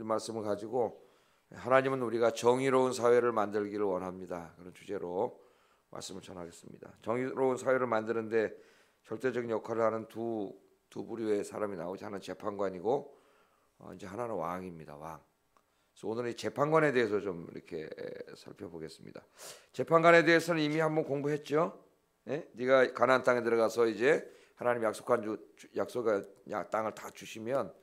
말씀을 가지고 하나님은 우리가 정의로운 사회를 만들기를 원합니다. 그런 주제로 말씀을 전하겠습니다. 정의로운 사회를 만드는데 절대적인 역할을 하는 두 부류의 사람이 나오죠. 하나는 재판관이고 이제 하나는 왕입니다. 왕. 그래서 오늘 이 재판관에 대해서 좀 이렇게 살펴보겠습니다. 재판관에 대해서는 이미 한번 공부했죠. 예? 네가 가나안 땅에 들어가서 이제 하나님 약속한 땅을 다 주시면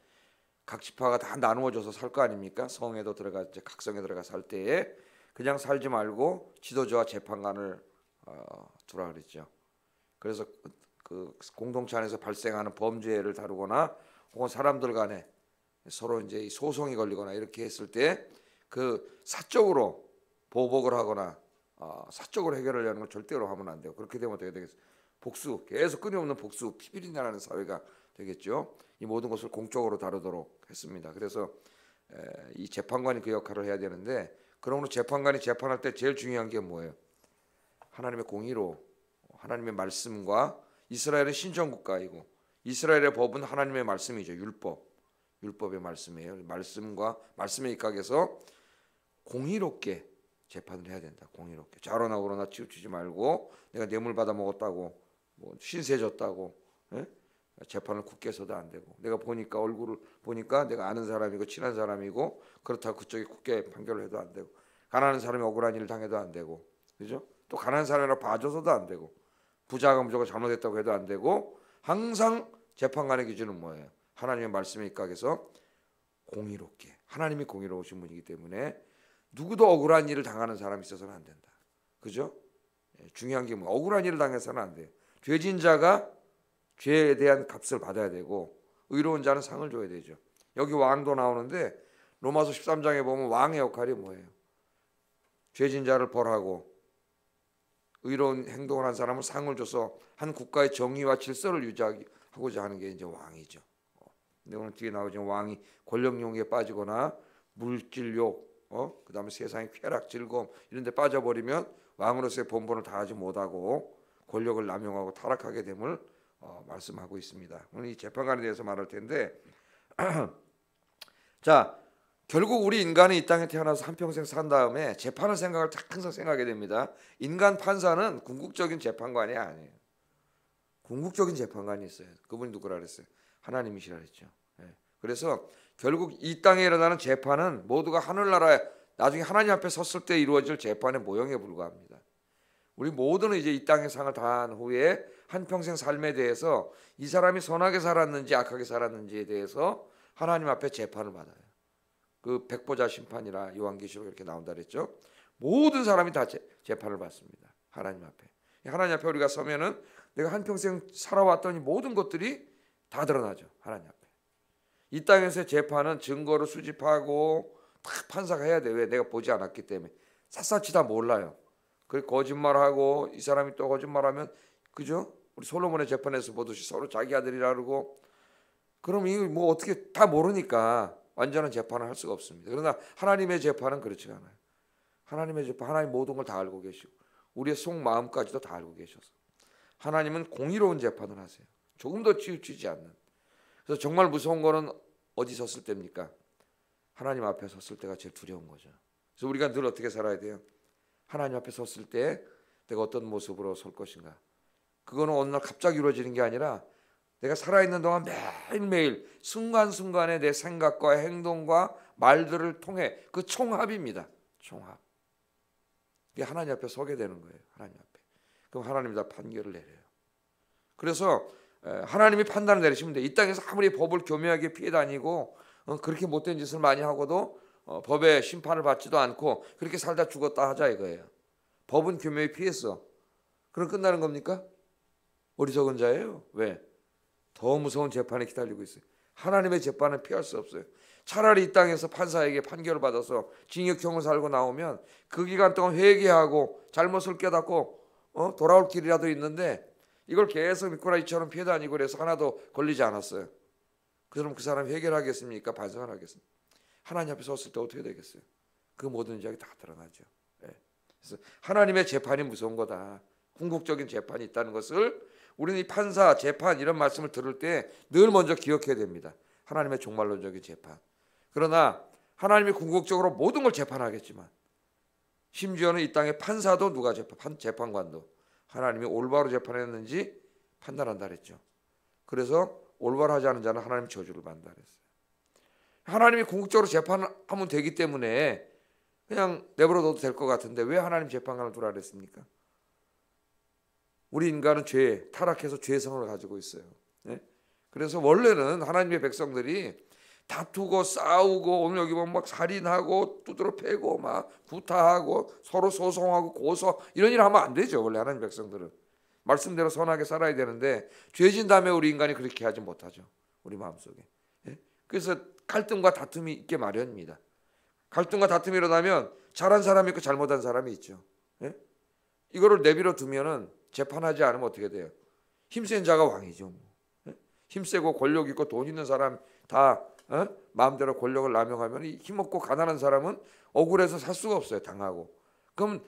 각 지파가 다 나누어져서 살 거 아닙니까? 성에도 들어가 이제 각성에 들어가 살 때에 그냥 살지 말고 지도자와 재판관을 두라 그랬죠. 그래서 그 공동체 안에서 발생하는 범죄를 다루거나 혹은 사람들 간에 서로 이제 소송이 걸리거나 이렇게 했을 때 그 사적으로 보복을 하거나 사적으로 해결하려는 걸 절대로 하면 안 돼요. 그렇게 되면 어떻게 되겠어요? 복수, 계속 끊임없는 복수, 피비린내 나는 사회가 되겠죠. 이 모든 것을 공적으로 다루도록 했습니다. 그래서 이 재판관이 그 역할을 해야 되는데, 그러므로 재판관이 재판할 때 제일 중요한 게 뭐예요? 하나님의 공의로, 하나님의 말씀과, 이스라엘은 신정국가이고 이스라엘의 법은 하나님의 말씀이죠. 율법의 말씀이에요. 말씀과 말씀에 입각해서 공의롭게 재판을 해야 된다. 공의롭게. 좌로나 우로나 치우치지 말고 내가 뇌물 받아 먹었다고 뭐 신세 졌다고 재판을 굳게 해서도 안 되고, 내가 보니까 얼굴을 보니까 내가 아는 사람이고 친한 사람이고 그렇다고 그쪽이 굳게 판결을 해도 안 되고, 가난한 사람이 억울한 일을 당해도 안 되고, 그죠? 또 가난한 사람이라 봐줘서도 안 되고, 부자가 무조건 잘못했다고 해도 안 되고, 항상 재판관의 기준은 뭐예요? 하나님의 말씀에 입각해서 공의롭게, 하나님이 공의로우신 분이기 때문에 누구도 억울한 일을 당하는 사람이 있어서는 안 된다. 그죠? 중요한 게 뭐 억울한 일을 당해서는 안 돼요. 죄진 자가 죄에 대한 값을 받아야 되고 의로운 자는 상을 줘야 되죠. 여기 왕도 나오는데 로마서 13장에 보면 왕의 역할이 뭐예요? 죄진 자를 벌하고 의로운 행동을 한 사람은 상을 줘서 한 국가의 정의와 질서를 유지하고자 하는 게 이제 왕이죠. 근데 오늘 뒤에 나오지만 왕이 권력욕에 빠지거나 물질욕, 그다음에 세상의 쾌락, 즐거움 이런 데 빠져버리면 왕으로서의 본분을 다하지 못하고 권력을 남용하고 타락하게 됨을 말씀하고 있습니다. 오늘 이 재판관에 대해서 말할 텐데 자, 결국 우리 인간은 이 땅에 태어나서 한평생 산 다음에 재판을 항상 생각하게 됩니다. 인간 판사는 궁극적인 재판관이 아니에요. 궁극적인 재판관이 있어요. 그분이 누구라 그랬어요? 하나님이시라 그랬죠. 그래서 결국 이 땅에 일어나는 재판은 모두가 하늘나라에 나중에 하나님 앞에 섰을 때 이루어질 재판의 모형에 불과합니다. 우리 모두는 이제 이 땅의 상을 다한 후에 한평생 삶에 대해서 이 사람이 선하게 살았는지 악하게 살았는지에 대해서 하나님 앞에 재판을 받아요. 그 백보자 심판이라 요한계시록 이렇게 나온다 그랬죠. 모든 사람이 다 재판을 받습니다. 하나님 앞에. 하나님 앞에 우리가 서면은 내가 한평생 살아왔더니 모든 것들이 다 드러나죠. 하나님 앞에. 이 땅에서의 재판은 증거를 수집하고 다 판사가 해야 돼. 왜? 내가 보지 않았기 때문에. 샅샅이 다 몰라요. 그 거짓말하고 이 사람이 또 거짓말하면, 그죠? 우리 솔로몬의 재판에서 보듯이 서로 자기 아들이라 그러고, 그럼 이거 뭐 어떻게 다 모르니까 완전한 재판을 할 수가 없습니다. 그러나 하나님의 재판은 그렇지 않아요. 하나님의 재판, 하나님 모든 걸 다 알고 계시고 우리의 속마음까지도 다 알고 계셔서 하나님은 공의로운 재판을 하세요. 조금 더 치우치지 않는. 그래서 정말 무서운 거는 어디 섰을 때입니까? 하나님 앞에 섰을 때가 제일 두려운 거죠. 그래서 우리가 늘 어떻게 살아야 돼요? 하나님 앞에 섰을 때 내가 어떤 모습으로 설 것인가? 그거는 어느 날 갑자기 이루어지는 게 아니라 내가 살아있는 동안 매일매일 순간순간에 내 생각과 행동과 말들을 통해 그 총합입니다. 총합. 이게 하나님 앞에 서게 되는 거예요. 하나님 앞에. 그럼 하나님이 다 판결을 내려요. 그래서 하나님이 판단을 내리시면 돼요. 이 땅에서 아무리 법을 교묘하게 피해 다니고 그렇게 못된 짓을 많이 하고도 법의 심판을 받지도 않고 그렇게 살다 죽었다 하자 이거예요. 법은 교묘히 피했어. 그럼 끝나는 겁니까? 어리석은 자예요. 왜? 더 무서운 재판에 기다리고 있어요. 하나님의 재판은 피할 수 없어요. 차라리 이 땅에서 판사에게 판결을 받아서 징역형을 살고 나오면 그 기간 동안 회개하고 잘못을 깨닫고 돌아올 길이라도 있는데, 이걸 계속 미꾸라지처럼 피해 다니고 그래서 하나도 걸리지 않았어요. 그럼 그 사람이 해결하겠습니까? 반성을 하겠습니까? 하나님 앞에 섰을 때 어떻게 되겠어요? 그 모든 이야기 다 드러나죠. 그래서 하나님의 재판이 무서운 거다. 궁극적인 재판이 있다는 것을 우리는 이 판사, 재판 이런 말씀을 들을 때 늘 먼저 기억해야 됩니다. 하나님의 종말론적인 재판. 그러나 하나님이 궁극적으로 모든 걸 재판하겠지만 심지어는 이 땅의 판사도 누가 재판관도 하나님이 올바로 재판했는지 판단한다 그랬죠. 그래서 올바로 하지 않은 자는 하나님 저주를 받는다 그랬어요. 하나님이 궁극적으로 재판하면 되기 때문에 그냥 내버려둬도 될 것 같은데 왜 하나님 재판관을 두라 그랬습니까? 우리 인간은 죄, 타락해서 죄성을 가지고 있어요. 네? 그래서 원래는 하나님의 백성들이 다투고 싸우고 오늘 여기 보면 막 살인하고 두드러 패고 막 구타하고 서로 소송하고 고소 이런 일 하면 안 되죠. 원래 하나님 백성들은 말씀대로 선하게 살아야 되는데 죄진 다음에 우리 인간이 그렇게 하지 못하죠. 우리 마음속에. 예? 그래서 갈등과 다툼이 있게 마련입니다. 갈등과 다툼이 일어나면 잘한 사람이 있고 잘못한 사람이 있죠. 예? 이거를 내버려 두면은 재판하지 않으면 어떻게 돼요? 힘센 자가 왕이죠. 예? 힘세고 권력 있고 돈 있는 사람 다 마음대로 권력을 남용하면 힘없고 가난한 사람은 억울해서 살 수가 없어요. 당하고. 그럼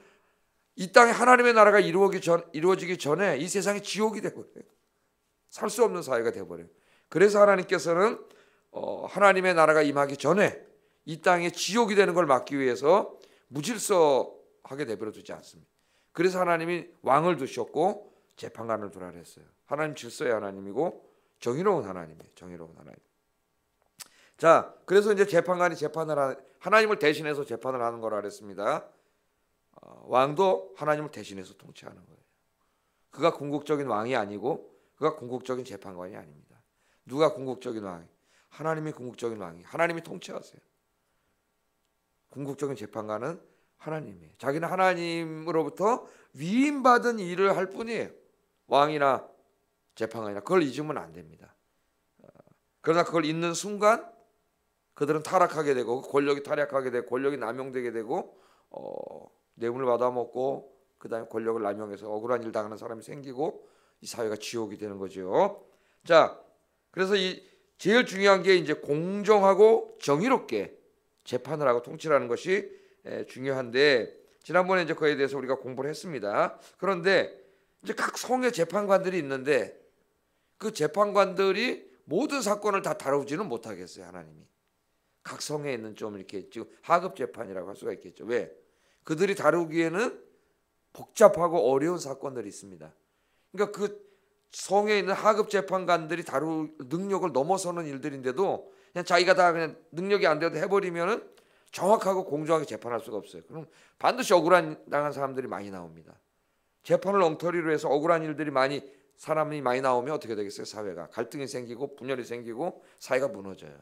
이 땅에 하나님의 나라가 이루어지기 전에 이 세상이 지옥이 되버려요. 살 수 없는 사회가 되버려요. 그래서 하나님께서는 하나님의 나라가 임하기 전에 이 땅에 지옥이 되는 걸 막기 위해서 무질서하게 내버려 두지 않습니다. 그래서 하나님이 왕을 두셨고 재판관을 두라 그랬어요. 하나님 질서의 하나님이고 정의로운 하나님이에요. 정의로운 하나님. 자, 그래서 이제 재판관이 하나님을 대신해서 재판을 하는 거라 그랬습니다. 왕도 하나님을 대신해서 통치하는 거예요. 그가 궁극적인 왕이 아니고 그가 궁극적인 재판관이 아닙니다. 누가 궁극적인 왕이? 하나님이 궁극적인 왕이. 하나님이 통치하세요. 궁극적인 재판관은 하나님이에요. 자기는 하나님으로부터 위임받은 일을 할 뿐이에요. 왕이나 재판관이나 그걸 잊으면 안 됩니다. 그러나 그걸 잊는 순간 그들은 타락하게 되고 권력이 타락하게 되고 권력이 남용되게 되고 뇌물을 받아먹고 그 다음에 권력을 남용해서 억울한 일 당하는 사람이 생기고 이 사회가 지옥이 되는 거죠. 자, 그래서 이 제일 중요한 게 이제 공정하고 정의롭게 재판을 하고 통치를 하는 것이 중요한데 지난번에 이제 그에 대해서 우리가 공부를 했습니다. 그런데 이제 각 성의 재판관들이 있는데 그 재판관들이 모든 사건을 다 다루지는 못하겠어요. 하나님이 각 성에 있는 좀 이렇게 지금 하급 재판이라고 할 수가 있겠죠. 왜? 그들이 다루기에는 복잡하고 어려운 사건들이 있습니다. 그러니까 그 성에 있는 하급 재판관들이 다룰 능력을 넘어서는 일들인데도 그냥 자기가 다 그냥 능력이 안 돼도 해버리면은 정확하고 공정하게 재판할 수가 없어요. 그럼 반드시 억울한 당한 사람들이 많이 나옵니다. 재판을 엉터리로 해서 억울한 일들이 사람이 많이 나오면 어떻게 되겠어요? 사회가 갈등이 생기고 분열이 생기고 사회가 무너져요.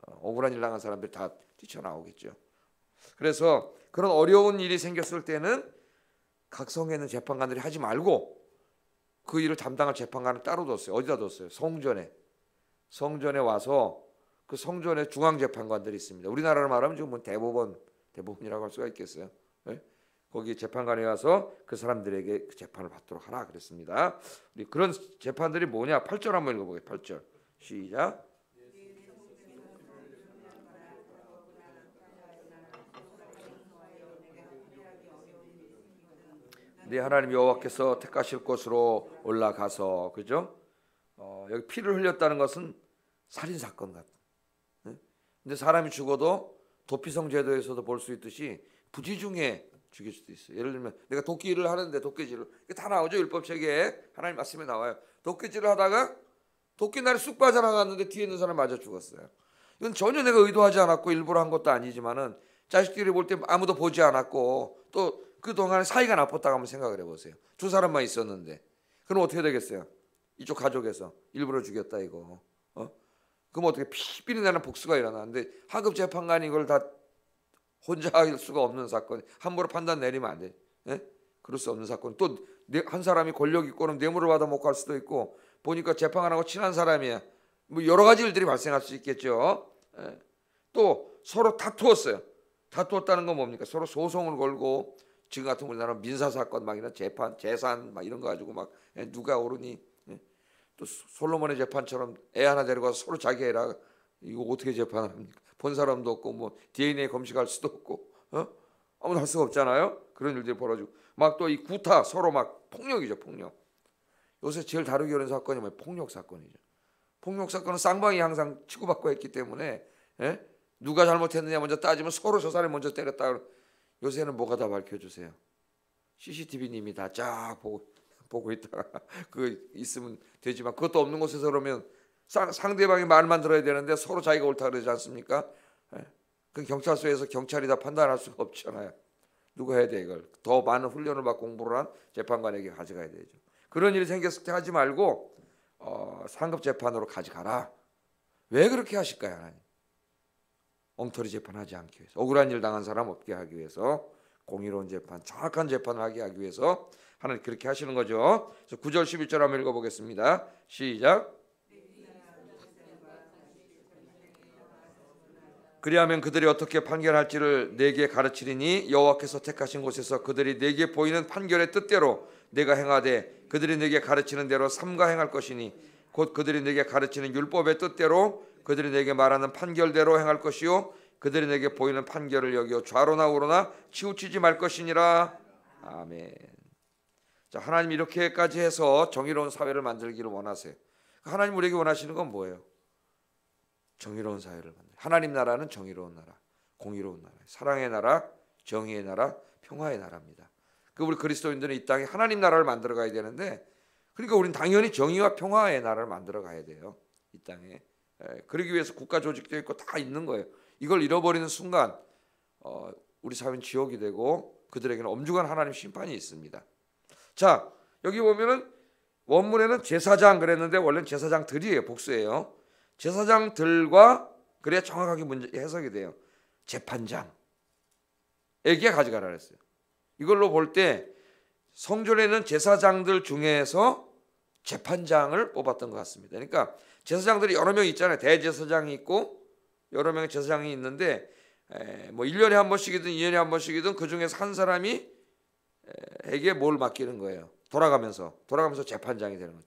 억울한 일 당한 사람들이 다 뛰쳐나오겠죠. 그래서 그런 어려운 일이 생겼을 때는 각 성에 있는 재판관들이 하지 말고 그 일을 담당할 재판관을 따로 뒀어요. 어디다 뒀어요? 성전에 와서 그 성전에 중앙재판관들이 있습니다. 우리나라로 말하면 지금 뭐 대법원이라고 할 수가 있겠어요. 네? 거기 재판관에 와서 그 사람들에게 그 재판을 받도록 하라 그랬습니다. 우리 그런 재판들이 뭐냐? 8절 한번 읽어보게요. 8절 시작. 네 하나님 여호와께서 택하실 곳으로 올라가서 그죠? 여기 피를 흘렸다는 것은 살인 사건 같은. 근데 사람이 죽어도 도피성 제도에서도 볼 수 있듯이 부지중에 죽일 수도 있어요. 예를 들면 내가 도끼질을 하는데 도끼질을 이게 다 나오죠. 율법책에 하나님 말씀에 나와요. 도끼질을 하다가 도끼날이 쑥 빠져나갔는데 뒤에 있는 사람 맞아 죽었어요. 이건 전혀 내가 의도하지 않았고 일부러 한 것도 아니지만은 자식들이 볼 때 아무도 보지 않았고 또 그 동안에 사이가 나빴다고 한번 생각을 해보세요. 두 사람만 있었는데 그럼 어떻게 되겠어요? 이쪽 가족에서 일부러 죽였다 이거. 그럼 어떻게 피비린 나는 복수가 일어나는데 하급 재판관이 이걸 다 혼자 할 수가 없는 사건, 함부로 판단 내리면 안 돼. 예? 그럴 수 없는 사건. 또 한 사람이 권력 있고 그럼 뇌물을 받아 먹고 할 수도 있고 보니까 재판관하고 친한 사람이야. 뭐 여러 가지 일들이 발생할 수 있겠죠. 예? 또 서로 다투었어요. 다투었다는 건 뭡니까? 서로 소송을 걸고 지금 같은 우리나라 민사 사건 막이나 재산 막 이런 거 가지고 막 누가 옳으니 또 솔로몬의 재판처럼 애 하나 데리고 와서 서로 자기 애라 이거 어떻게 재판을 합니까? 본 사람도 없고 뭐 DNA 검식할 수도 없고 아무도 할 수가 없잖아요. 그런 일들이 벌어지고 막 또 이 구타 서로 막 폭력이죠. 폭력. 요새 제일 다루기 어려운 사건이 뭐예요? 폭력 사건이죠. 폭력 사건은 쌍방이 항상 치고받고 했기 때문에 누가 잘못했느냐 먼저 따지면 서로 저 사람이 먼저 때렸다. 요새는 뭐가 다 밝혀주세요. CCTV님이 다 쫙 보고 있다가 그 있으면 되지만 그것도 없는 곳에서 그러면 상대방이 말만 들어야 되는데 서로 자기가 옳다 그러지 않습니까? 그 경찰서에서 경찰이 다 판단할 수가 없잖아요. 누가 해야 돼 이걸? 더 많은 훈련을 받고 공부를 한 재판관에게 가져가야 되죠. 그런 일이 생겼을 때 하지 말고 상급 재판으로 가져가라. 왜 그렇게 하실까요, 하나님? 엉터리 재판하지 않기 위해서, 억울한 일 당한 사람 없게 하기 위해서, 공의로운 재판, 정확한 재판을 하게 하기 위해서 하나님 그렇게 하시는 거죠. 그래서 9절 11절 한번 읽어보겠습니다. 시작. 그리하면 그들이 어떻게 판결할지를 내게 가르치리니 여호와께서 택하신 곳에서 그들이 내게 보이는 판결의 뜻대로 내가 행하되 그들이 내게 가르치는 대로 삼가 행할 것이니 곧 그들이 내게 가르치는 율법의 뜻대로 그들이 내게 말하는 판결대로 행할 것이요 그들이 내게 보이는 판결을 여기어 좌로나 우로나 치우치지 말 것이니라. 아멘. 자, 하나님 이렇게까지 해서 정의로운 사회를 만들기를 원하세요. 하나님 우리에게 원하시는 건 뭐예요? 정의로운 사회를 만들. 하나님 나라는 정의로운 나라, 공의로운 나라, 사랑의 나라, 정의의 나라, 평화의 나라입니다. 그 우리 그리스도인들은 이 땅에 하나님 나라를 만들어 가야 되는데, 그러니까 우리는 당연히 정의와 평화의 나라를 만들어 가야 돼요. 이 땅에. 그러기 위해서 국가 조직도 있고 다 있는 거예요. 이걸 잃어버리는 순간 우리 사회는 지옥이 되고 그들에게는 엄중한 하나님 심판이 있습니다. 자, 여기 보면은 원문에는 제사장 그랬는데 원래는 제사장들이에요. 복수예요. 제사장들과 그래야 정확하게 해석이 돼요. 재판장에게 가져가라 그랬어요. 이걸로 볼 때 성전에는 제사장들 중에서 재판장을 뽑았던 것 같습니다. 그러니까 제사장들이 여러 명 있잖아요. 대제사장이 있고 여러 명의 제사장이 있는데 뭐 1년에 한 번씩이든 2년에 한 번씩이든 그 중에서 한 사람이 에게 뭘 맡기는 거예요. 돌아가면서 재판장이 되는 거예요.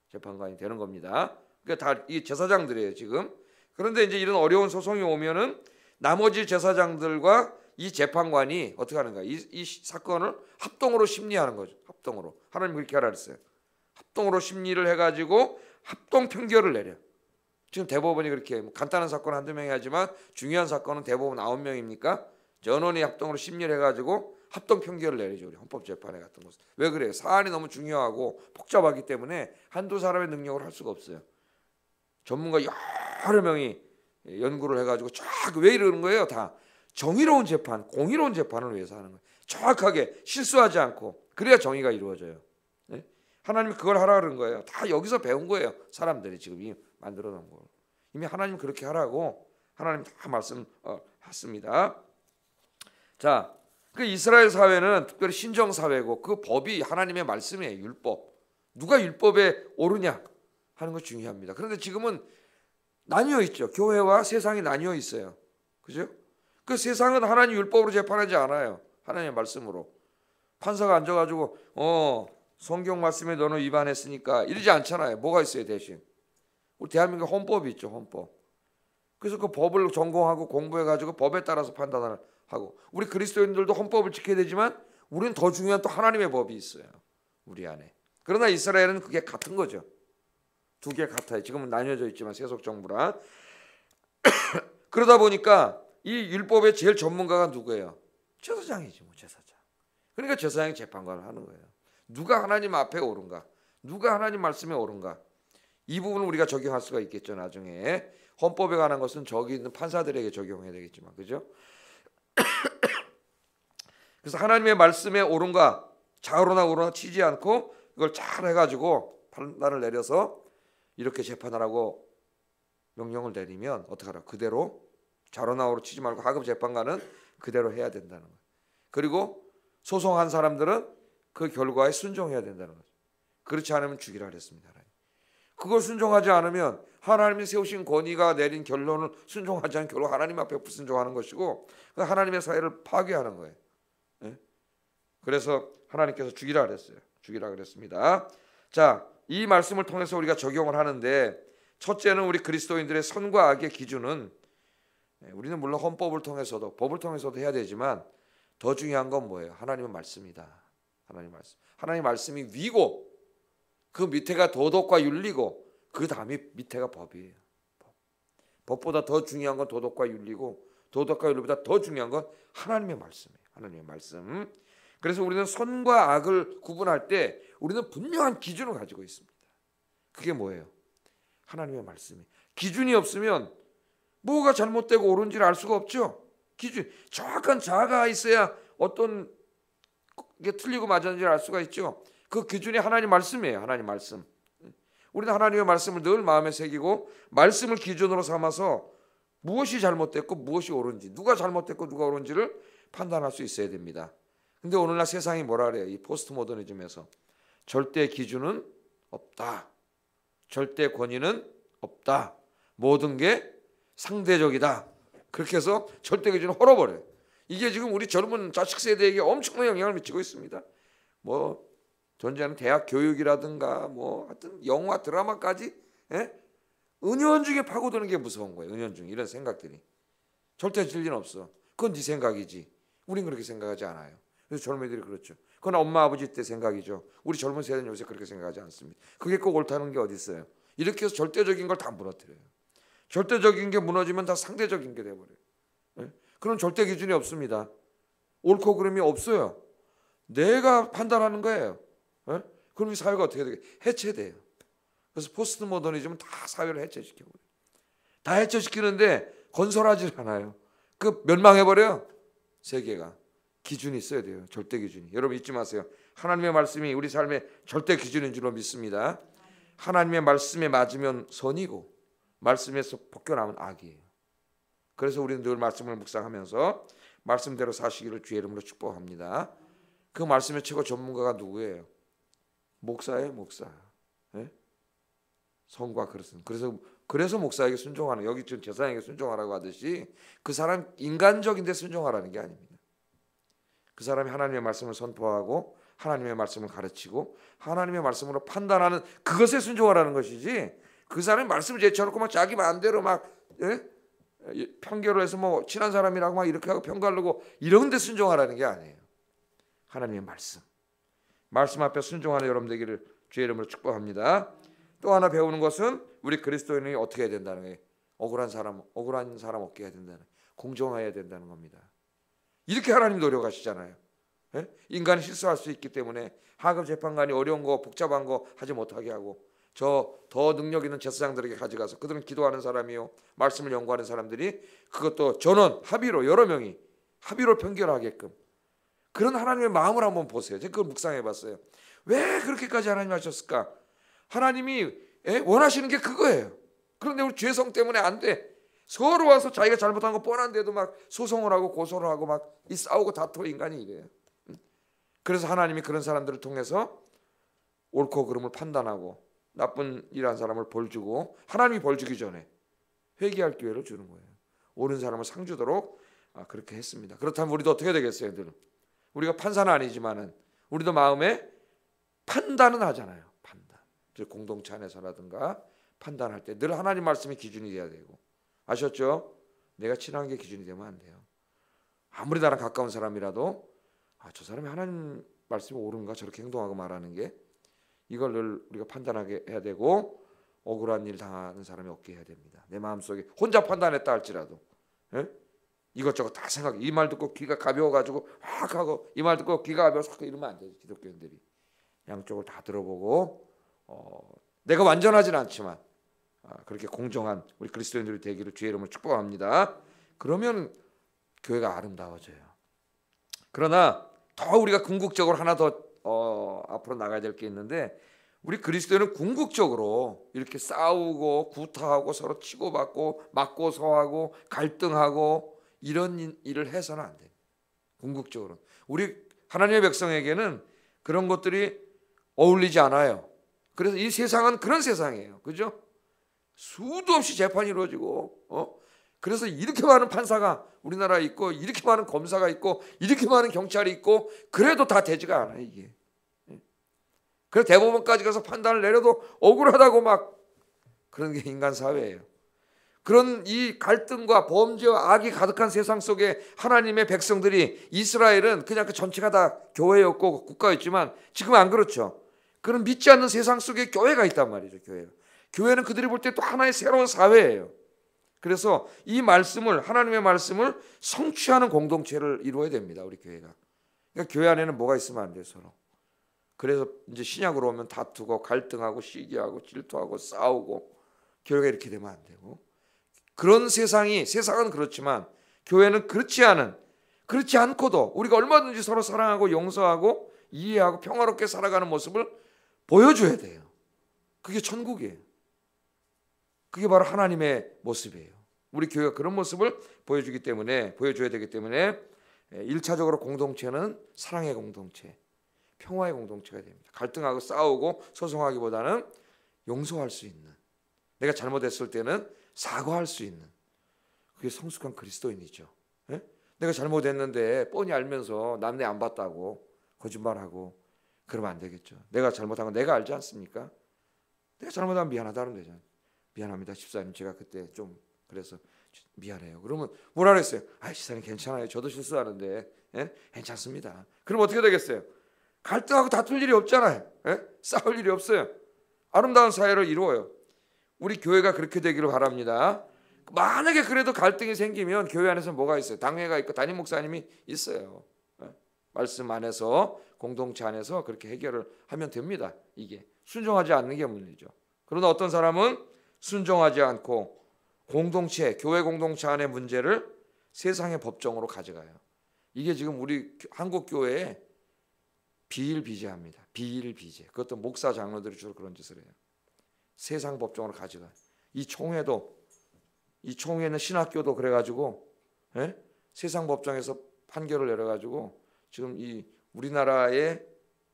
재판관이 되는 겁니다. 그러니까 다 이 제사장들이에요 지금. 그런데 이제 이런 어려운 소송이 오면은 나머지 제사장들과 이 재판관이 어떻게 하는 거야? 이 사건을 합동으로 심리하는 거죠. 합동으로. 하나님 그렇게 하라 그랬어요. 합동으로 심리를 해가지고 합동 판결을 내려. 지금 대법원이 그렇게 간단한 사건 한두 명이 하지만 중요한 사건은 대법원 9명입니까? 전원이 합동으로 심리를 해가지고 합동 판결을 내리죠. 우리 헌법재판회 같은 곳은. 왜 그래요? 사안이 너무 중요하고 복잡하기 때문에 한두 사람의 능력으로 할 수가 없어요. 전문가 여러 명이 연구를 해가지고 쫙 왜 이러는 거예요? 다 정의로운 재판, 공의로운 재판을 위해서 하는 거예요. 정확하게 실수하지 않고 그래야 정의가 이루어져요. 네? 하나님이 그걸 하라 그런 거예요. 다 여기서 배운 거예요. 사람들이 지금 이미 만들어 놓은 거. 이미 하나님 그렇게 하라고 하나님 다 말씀하셨습니다. 자, 그 이스라엘 사회는 특별히 신정 사회고 그 법이 하나님의 말씀이에요. 율법. 누가 율법에 오르냐 하는 거 중요합니다. 그런데 지금은 나뉘어 있죠. 교회와 세상이 나뉘어 있어요. 그죠? 그 세상은 하나님 율법으로 재판하지 않아요. 하나님의 말씀으로. 판사가 앉아가지고 성경 말씀에 너는 위반했으니까 이러지 않잖아요. 뭐가 있어요 대신? 우리 대한민국 헌법이 있죠. 헌법. 그래서 그 법을 전공하고 공부해가지고 법에 따라서 판단을 하고 우리 그리스도인들도 헌법을 지켜야 되지만 우리는 더 중요한 또 하나님의 법이 있어요. 우리 안에. 그러나 이스라엘은 그게 같은 거죠. 두 개 같아요. 지금은 나뉘어져 있지만 세속정부랑. 그러다 보니까 이 율법의 제일 전문가가 누구예요? 제사장이지 뭐 제사장. 그러니까 제사장이 재판관을 하는 거예요. 누가 하나님 앞에 오른가? 누가 하나님 말씀에 오른가? 이 부분을 우리가 적용할 수가 있겠죠. 나중에 헌법에 관한 것은 저기 있는 판사들에게 적용해야 되겠지만 그죠? 그래서 하나님의 말씀에 옳은가 좌우로나 우로나 치지 않고 이걸 잘 해가지고 판단을 내려서 이렇게 재판하라고 명령을 내리면 어떻게 하라? 그대로 좌우로나 우로 치지 말고 하급 재판관은 그대로 해야 된다는 거예요. 그리고 소송한 사람들은 그 결과에 순종해야 된다는 거죠. 그렇지 않으면 죽이라 그랬습니다. 그걸 순종하지 않으면 하나님이 세우신 권위가 내린 결론을 순종하지 않으면 결국 하나님 앞에 불순종하는 것이고 하나님의 사회를 파괴하는 거예요. 네? 그래서 하나님께서 죽이라 그랬어요. 죽이라 그랬습니다. 자, 이 말씀을 통해서 우리가 적용을 하는데 첫째는 우리 그리스도인들의 선과 악의 기준은 우리는 물론 헌법을 통해서도 법을 통해서도 해야 되지만 더 중요한 건 뭐예요? 하나님의 말씀이다. 하나님 말씀. 하나님 말씀이 위고 그 밑에가 도덕과 윤리고 그 다음이 밑에가 법이에요. 법보다 더 중요한 건 도덕과 윤리고 도덕과 윤리보다 더 중요한 건 하나님의 말씀이에요. 하나님의 말씀. 그래서 우리는 선과 악을 구분할 때 우리는 분명한 기준을 가지고 있습니다. 그게 뭐예요? 하나님의 말씀이. 기준이 없으면 뭐가 잘못되고 옳은지를 알 수가 없죠. 기준, 정확한 자아가 있어야 어떤 게 틀리고 맞았는지를 알 수가 있죠. 그 기준이 하나님 말씀이에요. 하나님 말씀. 우리는 하나님의 말씀을 늘 마음에 새기고 말씀을 기준으로 삼아서 무엇이 잘못됐고 무엇이 옳은지, 누가 잘못됐고 누가 옳은지를 판단할 수 있어야 됩니다. 근데 오늘날 세상이 뭐라 그래요? 이 포스트 모더니즘에서 절대 기준은 없다. 절대 권위는 없다. 모든 게 상대적이다. 그렇게 해서 절대 기준을 헐어버려요. 이게 지금 우리 젊은 자식 세대에게 엄청난 영향을 미치고 있습니다. 뭐 존재하는 대학 교육이라든가 뭐 하여튼 영화 드라마까지 은연중에 파고드는 게 무서운 거예요. 은연중 이런 생각들이. 절대 진리는 없어. 그건 네 생각이지. 우린 그렇게 생각하지 않아요. 그래서 젊은이들이 그렇죠. 그건 엄마 아버지 때 생각이죠. 우리 젊은 세대는 요새 그렇게 생각하지 않습니다. 그게 꼭 옳다는 게 어디 있어요. 이렇게 해서 절대적인 걸 다 무너뜨려요. 절대적인 게 무너지면 다 상대적인 게 돼버려요. 그런 절대 기준이 없습니다. 옳고 그름이 없어요. 내가 판단하는 거예요. 그럼 이 사회가 어떻게 되게 해체돼요. 그래서 포스트 모더니즘은 다 사회를 해체시켜버려요. 다 해체시키는데 건설하지 않아요. 그 멸망해버려요. 세계가. 기준이 있어야 돼요. 절대 기준이. 여러분 잊지 마세요. 하나님의 말씀이 우리 삶의 절대 기준인 줄로 믿습니다. 하나님의 말씀에 맞으면 선이고 말씀에서 벗겨나면 악이에요. 그래서 우리는 늘 말씀을 묵상하면서 말씀대로 사시기를 주의 이름으로 축복합니다. 그 말씀의 최고 전문가가 누구예요? 목사예요, 목사. 성과 그릇은. 그래서 목사에게 순종하는, 여기 지금 제사장에게 순종하라고 하듯이 그 사람 인간적인데 순종하라는 게 아닙니다. 그 사람이 하나님의 말씀을 선포하고 하나님의 말씀을 가르치고 하나님의 말씀으로 판단하는 그것에 순종하라는 것이지, 그 사람이 말씀을 제쳐놓고 막 자기 마음대로 막 편결을 해서 뭐 친한 사람이라고 막 이렇게 하고 편가르고 이런 데 순종하라는 게 아니에요. 하나님의 말씀 앞에 순종하는 여러분 되기를 주의 이름으로 축복합니다. 또 하나 배우는 것은 우리 그리스도인이 어떻게 해야 된다는 거예요. 억울한 사람 없게 해야 된다는, 공정해야 된다는 겁니다. 이렇게 하나님 노력하시잖아요. 인간이 실수할 수 있기 때문에 하급 재판관이 어려운 거 복잡한 거 하지 못하게 하고, 저 더 능력 있는 제사장들에게 가져가서 그들은 기도하는 사람이요 말씀을 연구하는 사람들이 그것도 전원 합의로 여러 명이 합의로 편결하게끔 그런 하나님의 마음을 한번 보세요. 제가 그걸 묵상해봤어요. 왜 그렇게까지 하나님 하셨을까? 하나님이 원하시는 게 그거예요. 그런데 우리 죄성 때문에 안 돼. 서로 와서 자기가 잘못한 거 뻔한데도 막 소송을 하고 고소를 하고 막 싸우고 다투고 인간이 이래요. 그래서 하나님이 그런 사람들을 통해서 옳고 그름을 판단하고 나쁜 일한 사람을 벌주고, 하나님이 벌주기 전에 회개할 기회를 주는 거예요. 옳은 사람을 상 주도록 그렇게 했습니다. 그렇다면 우리도 어떻게 되겠어요? 우리가 판사는 아니지만은 우리도 마음에 판단은 하잖아요. 판단. 공동체 안에서라든가 판단할 때 늘 하나님 말씀이 기준이 돼야 되고, 아셨죠? 내가 친한 게 기준이 되면 안 돼요. 아무리 나랑 가까운 사람이라도 저 사람이 하나님 말씀이 옳은가 저렇게 행동하고 말하는 게, 이걸 늘 우리가 판단하게 해야 되고, 억울한 일 당하는 사람이 없게 해야 됩니다. 내 마음속에 혼자 판단했다 할지라도 이것저것 다 생각해. 이 말 듣고 귀가 가벼워가지고 확 하고, 이 말 듣고 귀가 가벼워서 확 이러면 안 되지. 기독교인들이 양쪽을 다 들어보고 내가 완전하진 않지만 그렇게 공정한 우리 그리스도인들이 되기를 주의 이름으로 축복합니다. 그러면 교회가 아름다워져요. 그러나 더 우리가 궁극적으로 하나 더 앞으로 나가야 될 게 있는데, 우리 그리스도인은 궁극적으로 이렇게 싸우고 구타하고 서로 치고받고 맞고 서하고 갈등하고 이런 일을 해서는 안 돼요. 궁극적으로 우리 하나님의 백성에게는 그런 것들이 어울리지 않아요. 그래서 이 세상은 그런 세상이에요. 그죠? 수도 없이 재판이 이루어지고 그래서 이렇게 많은 판사가 우리나라에 있고, 이렇게 많은 검사가 있고, 이렇게 많은 경찰이 있고, 그래도 다 되지가 않아요, 이게. 그래서 대법원까지 가서 판단을 내려도 억울하다고 막, 그런 게 인간 사회예요. 그런 이 갈등과 범죄와 악이 가득한 세상 속에 하나님의 백성들이, 이스라엘은 그냥 그 전체가 다 교회였고 국가였지만 지금 안 그렇죠. 그런 믿지 않는 세상 속에 교회가 있단 말이죠. 교회는 그들이 볼 때 또 하나의 새로운 사회예요. 그래서 이 말씀을, 하나님의 말씀을 성취하는 공동체를 이루어야 됩니다. 우리 교회가. 그러니까 교회 안에는 뭐가 있으면 안 돼요, 서로. 그래서 이제 신약으로 오면 다투고 갈등하고 시기하고 질투하고 싸우고 교회가 이렇게 되면 안 되고, 그런 세상은 그렇지만 교회는 그렇지 않고도 우리가 얼마든지 서로 사랑하고 용서하고 이해하고 평화롭게 살아가는 모습을 보여줘야 돼요. 그게 천국이에요. 그게 바로 하나님의 모습이에요. 우리 교회가 그런 모습을 보여줘야 되기 때문에 1차적으로 공동체는 사랑의 공동체, 평화의 공동체가 됩니다. 갈등하고 싸우고 소송하기보다는 용서할 수 있는, 내가 잘못했을 때는 사과할 수 있는, 그게 성숙한 그리스도인이죠. 예? 내가 잘못했는데 뻔히 알면서 남네 안 봤다고 거짓말하고 그러면 안 되겠죠. 내가 잘못한 건 내가 알지 않습니까? 내가 잘못하면 미안하다는 되잖아요. 미안합니다 집사님, 제가 그때 좀 그래서 미안해요. 그러면 뭐라 그랬어요? 집사님 괜찮아요, 저도 실수하는데 괜찮습니다. 그럼 어떻게 되겠어요? 갈등하고 다툴 일이 없잖아요. 싸울 일이 없어요. 아름다운 사회를 이루어요. 우리 교회가 그렇게 되기를 바랍니다. 만약에 그래도 갈등이 생기면 교회 안에서 뭐가 있어요? 당회가 있고 담임 목사님이 있어요. 말씀 안에서, 공동체 안에서 그렇게 해결을 하면 됩니다. 이게 순종하지 않는 게 문제죠. 그러나 어떤 사람은 순종하지 않고 교회 공동체 안의 문제를 세상의 법정으로 가져가요. 이게 지금 우리 한국 교회에 비일비재합니다. 비일비재. 그것도 목사 장로들이 주로 그런 짓을 해요. 세상 법정으로 가져가요. 이 총회는 신학교도 그래가지고 세상 법정에서 판결을 내려가지고 지금 이 우리나라에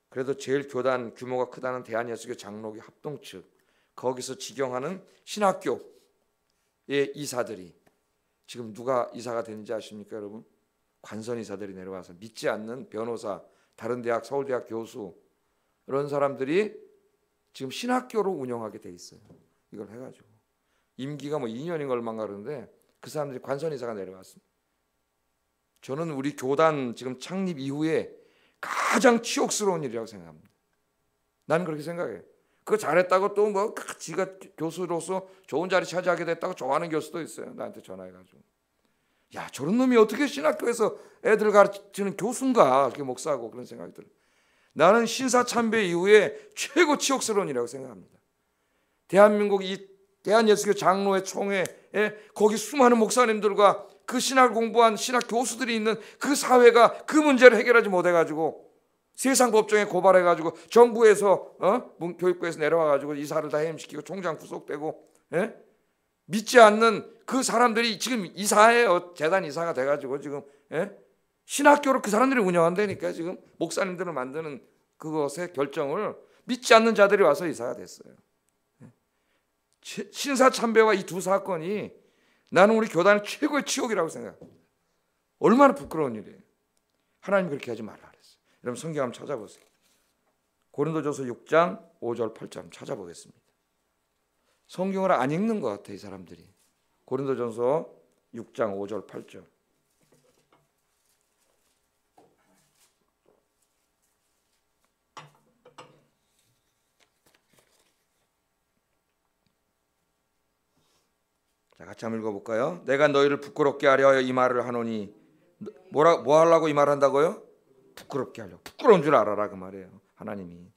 그래도 제일 교단 규모가 크다는 대한예수교 장로교 합동 측, 거기서 직영하는 신학교의 이사들이 지금 누가 이사가 되는지 아십니까, 여러분? 관선 이사들이 내려와서 믿지 않는 변호사, 다른 대학, 서울대학 교수, 이런 사람들이 지금 신학교로 운영하게 돼 있어요. 이걸 해가지고 임기가 2년인가 얼마인가 그러는데 그 사람들이 관선 이사가 내려왔습니다. 저는 우리 교단 지금 창립 이후에 가장 치욕스러운 일이라고 생각합니다. 나는 그렇게 생각해요. 그거 잘했다고 또 지가 교수로서 좋은 자리 차지하게 됐다고 좋아하는 교수도 있어요. 나한테 전화해가지고, 야, 저런 놈이 어떻게 신학교에서 애들 가르치는 교수인가, 그렇게 목사하고, 그런 생각이 들어요. 나는 신사참배 이후에 최고 치욕스러운 일이라고 생각합니다. 대한민국 이 대한예수교 장로회 총회에 거기 수많은 목사님들과 그 신학을 공부한 신학 교수들이 있는 그 사회가 그 문제를 해결하지 못해가지고 세상 법정에 고발해가지고 정부에서 교육부에서 내려와가지고 이사를 다 해임시키고 총장 구속되고, 믿지 않는 그 사람들이 지금 이사예요. 재단 이사가 돼가지고 지금 신학교를 그 사람들이 운영한다니까. 지금 목사님들을 만드는 그것의 결정을 믿지 않는 자들이 와서 이사가 됐어요. 신사참배와 이 두 사건이 나는 우리 교단의 최고의 치욕이라고 생각합니다. 얼마나 부끄러운 일이에요. 하나님 그렇게 하지 말라 그랬어요. 여러분 성경 한번 찾아보세요. 고린도전서 6장 5절 8절 찾아보겠습니다. 성경을 안 읽는 것 같아 이 사람들이. 고린도전서 6장 5절 8절. 자, 같이 한번 읽어볼까요? 내가 너희를 부끄럽게 하려 이 말을 하노니, 뭐 하려고 이 말을 한다고요? 부끄럽게 하려고. 부끄러운 줄 알아라 그 말이에요. 하나님이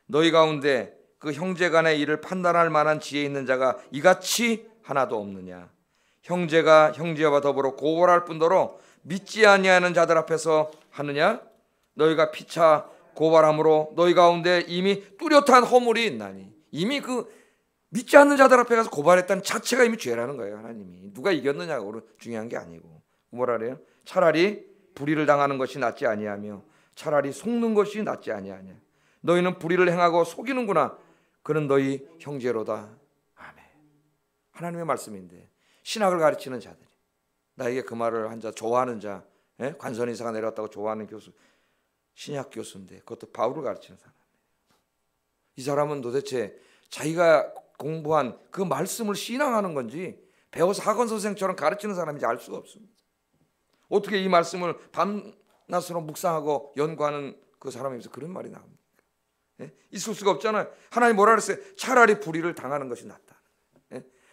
너희 가운데 그 형제간의 일을 판단할 만한 지혜 있는 자가 이같이 하나도 없느냐? 형제가 형제와 더불어 고발할 뿐더러 믿지 아니하는 자들 앞에서 하느냐? 너희가 피차 고발함으로 너희 가운데 이미 뚜렷한 허물이 있나니. 이미 그 믿지 않는 자들 앞에 가서 고발했다는 자체가 이미 죄라는 거예요. 하나님이 누가 이겼느냐가 중요한 게 아니고, 뭐라 그래요? 차라리 불의를 당하는 것이 낫지 아니하며 차라리 속는 것이 낫지 아니하냐. 너희는 불의를 행하고 속이는구나. 그는 너희 형제로다. 아멘. 하나님의 말씀인데 신학을 가르치는 자들이, 나에게 그 말을 한 자, 좋아하는 자, 관선 이사가 내려왔다고 좋아하는 교수, 신약 교수인데 그것도 바울을 가르치는 사람이에요. 이 사람은 도대체 자기가 공부한 그 말씀을 신앙하는 건지 배워서 학원 선생처럼 가르치는 사람인지 알 수가 없습니다. 어떻게 이 말씀을 밤낮으로 묵상하고 연구하는 그 사람에서 그런 말이 나옵니까? 있을 수가 없잖아요. 하나님 뭐라 그랬어요? 차라리 불의를 당하는 것이 낫다.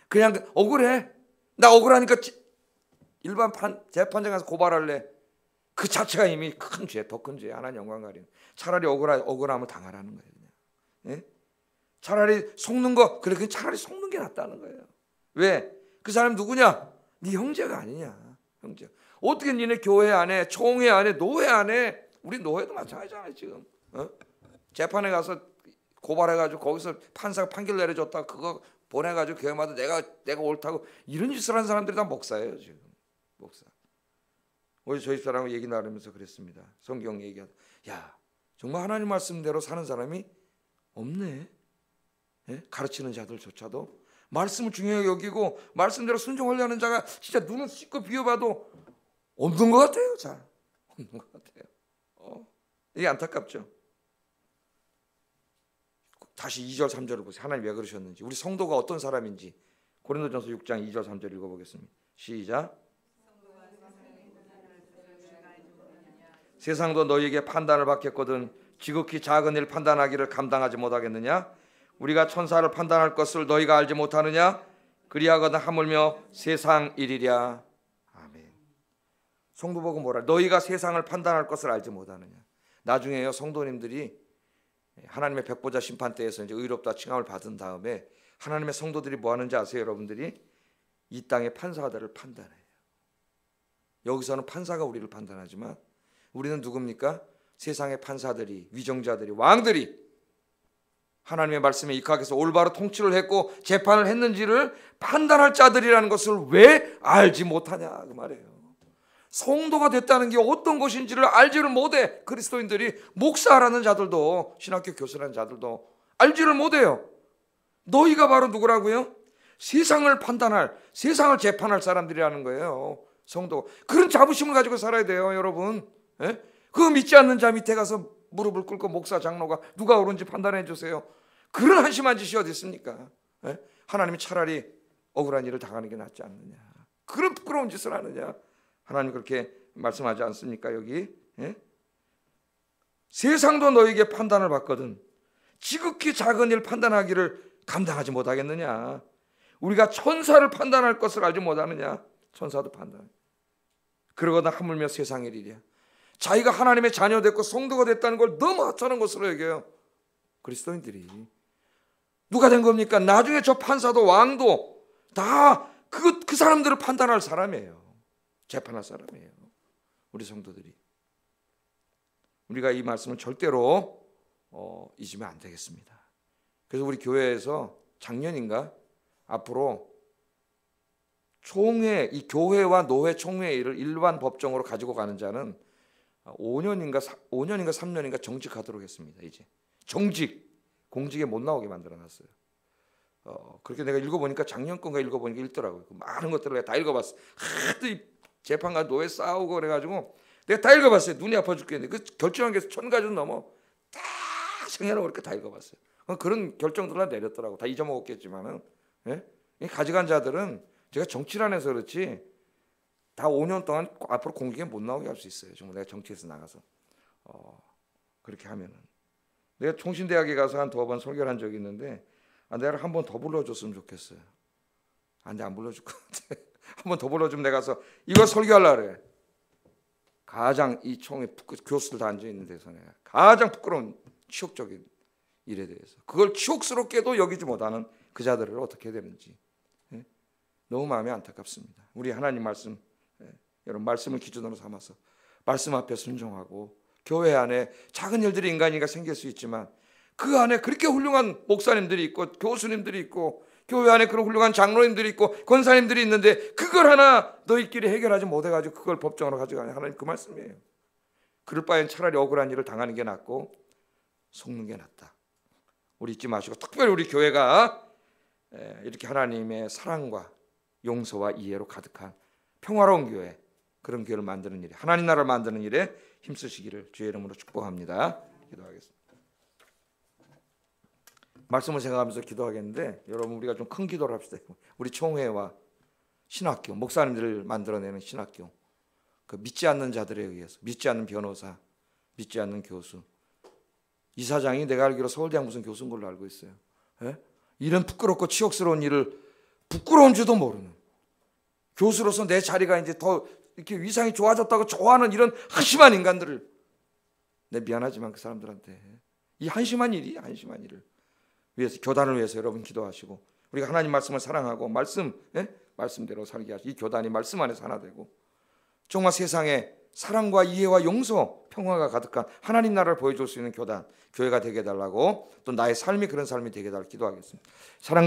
그냥 억울해. 나 억울하니까 일반 재판장 가서 고발할래. 그 자체가 이미 큰 죄, 더 큰 죄. 하나님 영광 가리는. 차라리 억울함을 당하라는 거예요. 그냥. 예? 차라리 속는 거, 그래, 그냥 차라리 속는 게 낫다는 거예요. 왜? 그 사람 누구냐? 네 형제가 아니냐. 형제. 어떻게 니네 교회 안에, 총회 안에, 노회 안에, 우리 노회도 마찬가지잖아요 지금. 재판에 가서 고발해가지고 거기서 판사가 판결 내려줬다 그거 보내가지고 교회마다 내가 옳다고 이런 짓을 하는 사람들이 다 목사예요 지금. 목사. 어제 저희 사람하고 얘기 나누면서 그랬습니다. 성경 얘기하다. 야, 정말 하나님 말씀대로 사는 사람이 없네. 예? 가르치는 자들조차도 말씀을 중요하게 여기고 말씀대로 순종하려는 자가 진짜 눈을 씻고 비워봐도 없는 것 같아요. 잘 없는 것 같아요. 이게 안타깝죠. 다시 2절 3절을 보세요. 하나님 왜 그러셨는지, 우리 성도가 어떤 사람인지 고린도전서 6장 2절 3절 읽어보겠습니다. 시작. 세상도 너희에게 판단을 받겠거든 지극히 작은 일 판단하기를 감당하지 못하겠느냐? 우리가 천사를 판단할 것을 너희가 알지 못하느냐? 그리하거든 하물며 세상 일이랴. 아멘. 성도 보고 뭐라? 너희가 세상을 판단할 것을 알지 못하느냐? 나중에요 성도님들이 하나님의 백보자 심판대에서 이제 의롭다 칭함을 받은 다음에 하나님의 성도들이 뭐 하는지 아세요? 여러분들이 이 땅의 판사들을 판단해요. 여기서는 판사가 우리를 판단하지만 우리는 누굽니까? 세상의 판사들이, 위정자들이, 왕들이 하나님의 말씀에 입각해서 올바로 통치를 했고 재판을 했는지를 판단할 자들이라는 것을 왜 알지 못하냐 그 말이에요. 성도가 됐다는 게 어떤 것인지를 알지를 못해. 그리스도인들이 목사라는 자들도, 신학교 교수라는 자들도 알지를 못해요. 너희가 바로 누구라고요? 세상을 판단할, 세상을 재판할 사람들이라는 거예요. 성도. 그런 자부심을 가지고 살아야 돼요 여러분. 예? 그거 믿지 않는 자 밑에 가서 무릎을 꿇고 목사 장로가 누가 옳은지 판단해 주세요. 그런 한심한 짓이 어디 있습니까? 예? 하나님이 차라리 억울한 일을 당하는 게 낫지 않느냐. 그런 부끄러운 짓을 하느냐. 하나님 그렇게 말씀하지 않습니까 여기? 예? 세상도 너에게 판단을 받거든 지극히 작은 일 판단하기를 감당하지 못하겠느냐. 우리가 천사를 판단할 것을 알지 못하느냐. 천사도 판단. 그러거든 하물며 세상 일이랴. 자기가 하나님의 자녀 됐고 성도가 됐다는 걸 너무 하찮은 것으로 여겨요. 그리스도인들이. 누가 된 겁니까? 나중에 저 판사도 왕도 다 그 사람들을 판단할 사람이에요. 재판할 사람이에요. 우리 성도들이. 우리가 이 말씀은 절대로 잊으면 안 되겠습니다. 그래서 우리 교회에서 작년인가 앞으로 총회, 이 교회와 노회 총회 일을 일반 법정으로 가지고 가는 자는 5년인가 3년인가 정직하도록 했습니다. 이제 정직, 공직에 못 나오게 만들어놨어요. 그렇게 내가 읽어보니까 작년 건가 읽어보니까 읽더라고요. 많은 것들을 다 읽어봤어. 하도 이 재판과 노예 싸우고 그래가지고 내가 다 읽어봤어요. 눈이 아파 죽겠는데 그 결정한 게 1000가지 넘어. 다 생애로 그렇게 다 읽어봤어요. 그런 결정들을 내렸더라고. 다 잊어먹었겠지만은. 예? 가져간 자들은 제가 정치를 안 해서 그렇지 다 5년 동안 앞으로 공직에 못 나오게 할 수 있어요. 정말 내가 정치에서 나가서 그렇게 하면은. 내가 총신대학에 가서 한 2번 설교를 한 적이 있는데 내가 한 번 더 불러줬으면 좋겠어요. 근데 안 불러줄 것 같아. 한 번 더 불러주면 내가 가서 이거 설교하려고 그래. 가장 이 총회 교수들 다 앉아있는 데서 내가 가장 부끄러운 치욕적인 일에 대해서 그걸 치욕스럽게도 여기지 못하는 그 자들을 어떻게 해야 되는지 너무 마음이 안타깝습니다. 우리 하나님 말씀, 여러분 말씀을 기준으로 삼아서 말씀 앞에 순종하고 교회 안에 작은 일들이 인간이가 생길 수 있지만 그 안에 그렇게 훌륭한 목사님들이 있고 교수님들이 있고 교회 안에 그런 훌륭한 장로님들이 있고 권사님들이 있는데 그걸 하나 너희끼리 해결하지 못해가지고 그걸 법정으로 가져가냐. 하나님 그 말씀이에요. 그럴 바엔 차라리 억울한 일을 당하는 게 낫고 속는 게 낫다. 우리 잊지 마시고 특별히 우리 교회가 이렇게 하나님의 사랑과 용서와 이해로 가득한 평화로운 교회, 그런 교회를 만드는 일에, 하나님 나라를 만드는 일에 힘쓰시기를 주의 이름으로 축복합니다. 기도하겠습니다. 말씀을 생각하면서 기도하겠는데 여러분 우리가 좀 큰 기도를 합시다. 우리 총회와 신학교, 목사님들을 만들어내는 신학교, 그 믿지 않는 자들에 의해서, 믿지 않는 변호사, 믿지 않는 교수, 이사장이 내가 알기로 서울대학 무슨 교수인 걸로 알고 있어요. 예? 이런 부끄럽고 치욕스러운 일을 부끄러운 줄도 모르는 교수로서 내 자리가 이제 더 이렇게 위상이 좋아졌다고 좋아하는 이런 한심한 인간들을, 내 미안하지만 그 사람들한테 이 한심한 일을 위해서, 교단을 위해서 여러분 기도하시고, 우리가 하나님 말씀을 사랑하고 말씀대로 살게 하시고, 이 교단이 말씀 안에서 하나 되고 정말 세상에 사랑과 이해와 용서, 평화가 가득한 하나님 나라를 보여줄 수 있는 교단, 교회가 되게 해달라고, 또 나의 삶이 그런 삶이 되게 해달라고 기도하겠습니다. 사랑과